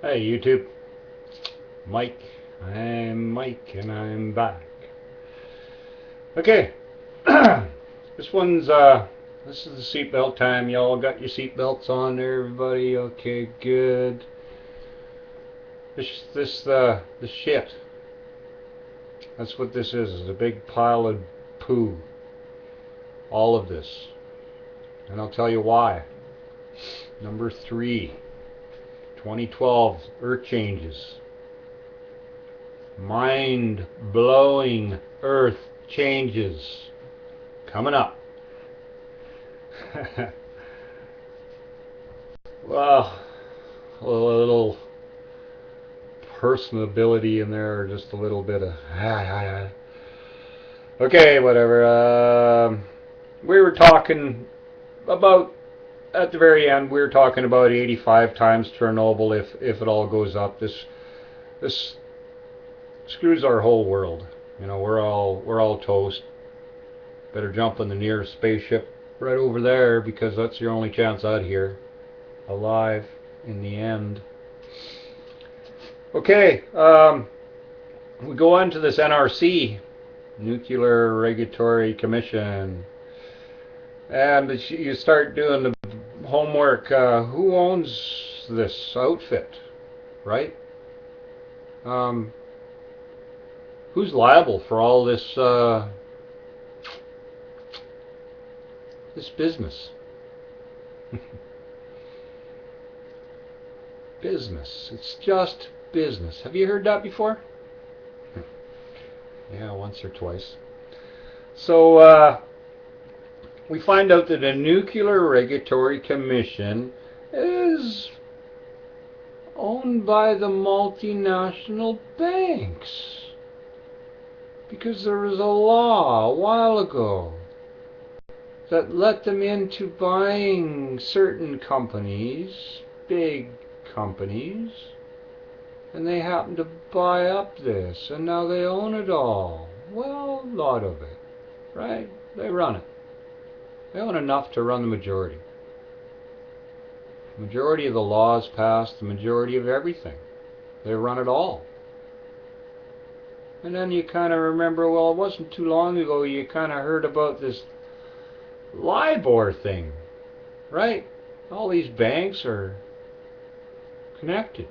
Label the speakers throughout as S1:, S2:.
S1: Hey YouTube, Mike. I'm Mike and I'm back. Okay, this is the seatbelt time. Y'all got your seatbelts on there, everybody? Okay, good. The shit. That's what this is a big pile of poo. All of this. And I'll tell you why. Number 3, 2012 Earth changes. Mind-blowing Earth changes coming up. Well, a little personability in there, just a little bit of okay, whatever. We were talking about at the very end. We were talking about 85 times Chernobyl if it all goes up. This screws our whole world. You know, we're all toast. Better jump on the nearest spaceship right over there because that's your only chance out here alive in the end. Okay, we go on to this NRC, Nuclear Regulatory Commission, and you start doing the homework. Who owns this outfit, right? Who's liable for all this this business? Business. It's just business. Have you heard that before? Yeah, once or twice. So we find out that the Nuclear Regulatory Commission is owned by the multinational banks. Because there was a law a while ago that let them into buying certain companies, big companies, and they happened to buy up this, and now they own it all. Well, a lot of it, right? They run it. They own enough to run the majority. The majority of the laws passed, the majority of everything. They run it all. And then you kind of remember, well, it wasn't too long ago you kind of heard about this LIBOR thing, right? All these banks are connected.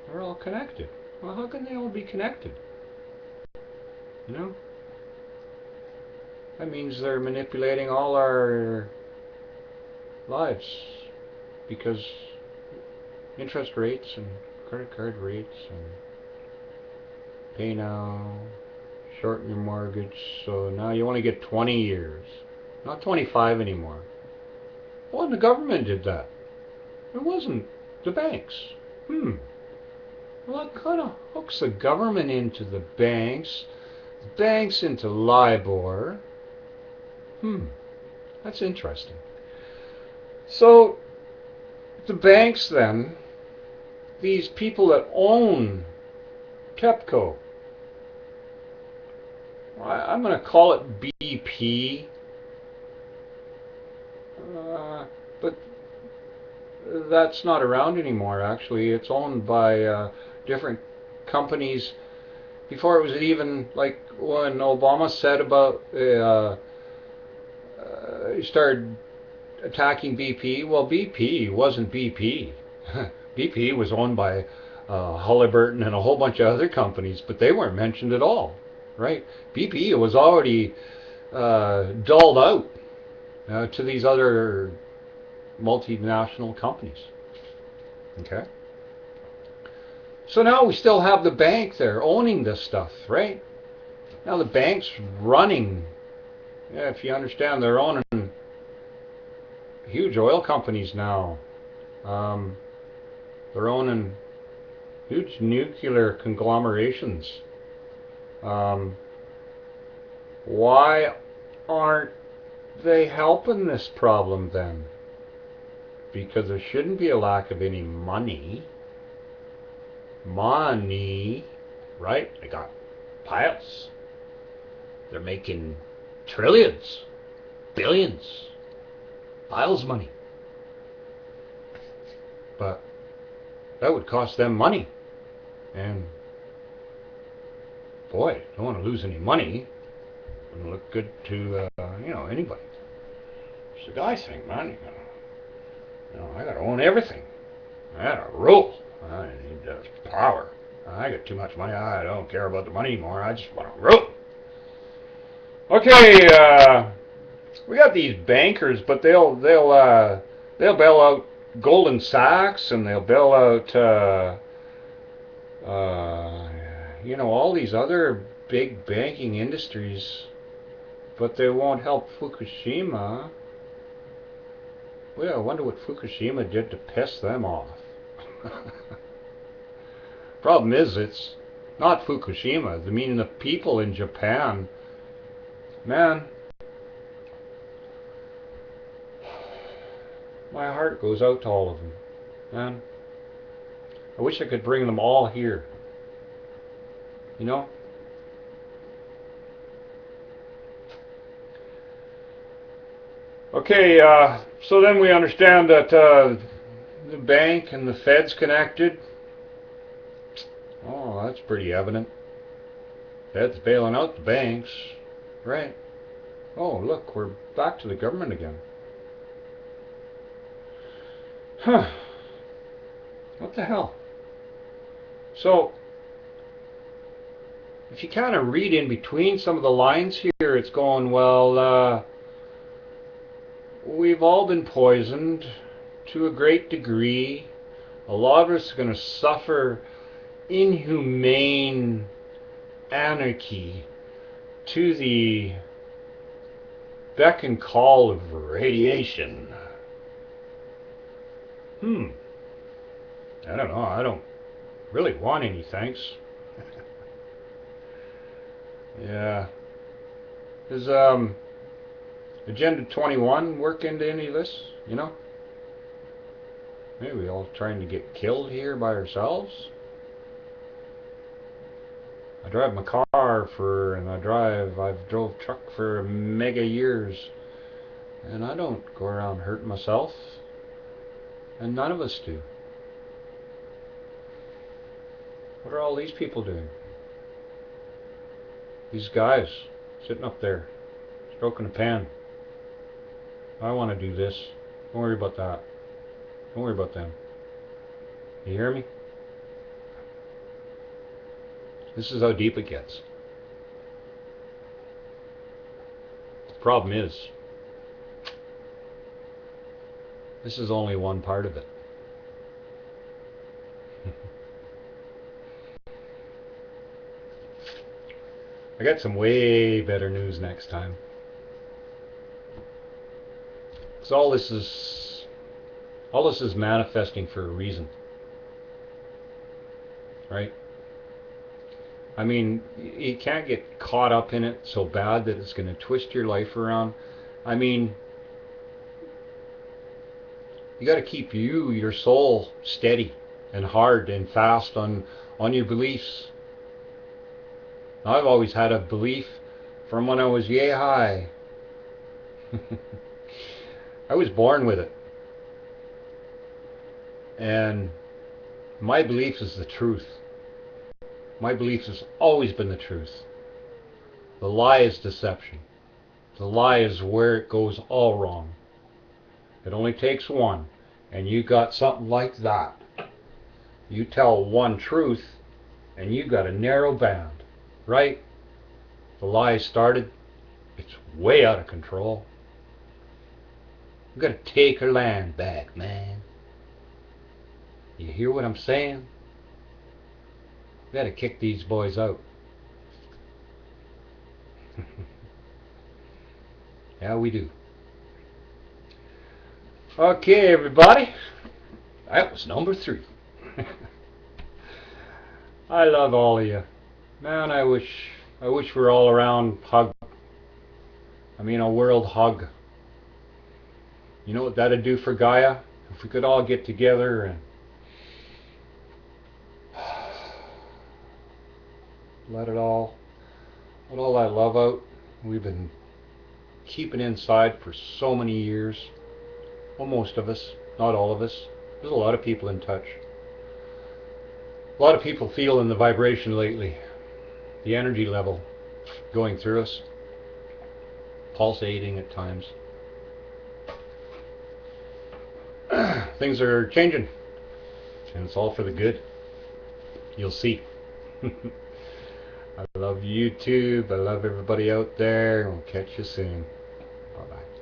S1: They're all connected. Well, how can they all be connected? You know? That means they're manipulating all our lives because interest rates and credit card rates and pay now, shorten your mortgage, so now you want to get 20 years, not 25 anymore. Well, the government did that. It wasn't the banks. Well, that kind of hooks the government into the banks into LIBOR. That's interesting. So the banks then, these people that own TEPCO, I'm going to call it BP, but that's not around anymore. Actually, it's owned by different companies. Before it was even like when Obama said about he started attacking BP. Well, BP wasn't BP. BP was owned by Halliburton and a whole bunch of other companies, but they weren't mentioned at all, right? BP was already dulled out to these other multinational companies. Okay? So now we still have the bank there owning this stuff, right? Now the bank's running, if you understand, they're owning huge oil companies now. They're owning huge nuclear conglomerations. Why aren't they helping this problem then? Because there shouldn't be a lack of any money. Right? They got piles. They're making trillions, billions, piles of money. but that would cost them money. And boy, don't want to lose any money. Wouldn't look good to anybody. It's the guy thing, man. I gotta own everything. I gotta rule. I need power. I got too much money. I don't care about the money anymore. I just want to rule. Okay, we got these bankers, but they'll bail out Goldman Sachs, and they'll bail out all these other big banking industries, but they won't help Fukushima. Well, I wonder what Fukushima did to piss them off. Problem is, it's not Fukushima. I mean, the people in Japan, man, my heart goes out to all of them, man. I wish I could bring them all here. You know? Okay, so then we understand that the bank and the Fed's connected. Oh, that's pretty evident. Fed's bailing out the banks. Right. Oh, look, we're back to the government again. Huh. What the hell? So, if you kind of read in between some of the lines here, it's going, well, we've all been poisoned to a great degree. A lot of us are going to suffer inhumane anarchy to the beck and call of radiation. I don't know. I don't really want any, thanks. Yeah. Does Agenda 21 work into any of this, you know? Maybe we all trying to get killed here by ourselves? I drive my car I've drove truck for mega years, and I don't go around hurting myself, and none of us do. What are all these people doing? These guys sitting up there, stroking a pen. I want to do this. Don't worry about that. Don't worry about them. You hear me? This is how deep it gets. The problem is, this is only one part of it. I got some way better news next time. Because all this is manifesting for a reason. Right? I mean, you can't get caught up in it so bad that it's going to twist your life around. I mean, you got to keep your soul steady and hard and fast on your beliefs. I've always had a belief from when I was yay high. I was born with it. And my belief is the truth. My belief has always been the truth. The lie is deception. The lie is where it goes all wrong. It only takes one, and you got something like that. You tell one truth, and you got a narrow band, right? The lie started. It's way out of control. We got to take our land back, man. You hear what I'm saying? We got to kick these boys out. Yeah, we do. Okay, everybody. That was number 3. I love all of you. Man, I wish we're all around hug. I mean, a world hug. You know what that'd do for Gaia? If we could all get together and let all that love out. We've been keeping inside for so many years. Well, most of us, not all of us. There's a lot of people in touch. A lot of people feeling the vibration lately. The energy level going through us. Pulsating at times. Things are changing. And it's all for the good. You'll see. I love YouTube. I love everybody out there. We'll catch you soon. Bye-bye.